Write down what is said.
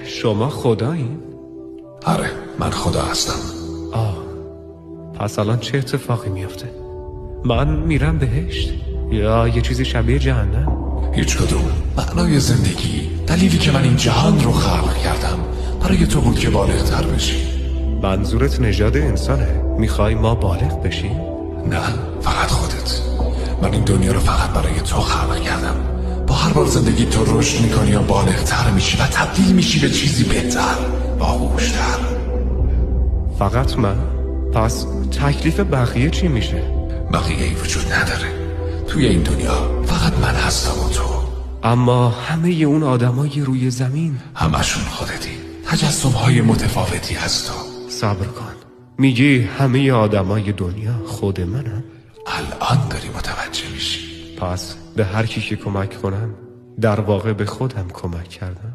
شما خدایین؟ آره، من خدا هستم. پس الان چه اتفاقی میفته؟ من میرم بهشت یا یه چیزی شبیه جهنم؟ هیچ کدوم. معنای زندگی، دلیلی که من این جهان رو خلق کردم برای تو بود که بالغ‌تر بشی. منظورت نژاد انسانه؟ میخوای ما بالغ بشیم؟ نه، فقط خودت. من این دنیا رو فقط برای تو خلق کردم. با هر بار زندگی تو رشد میکنی و بالغ‌تر میشی و تبدیل میشی به چیزی بهتر، باهوش‌تر. فقط من؟ پس تکلیف بقیه چی میشه؟ بقیه‌ای وجود نداره. توی این دنیا فقط من هستم و تو. اما همه اون آدمای روی زمین همشون خودتی. تجسم‌های متفاوتی از تو. صبر کن، میگی همه آدمای دنیا خود منم؟ الان داری متوجه میشی. پس به هر کی که کمک کنم در واقع به خودم کمک کردم.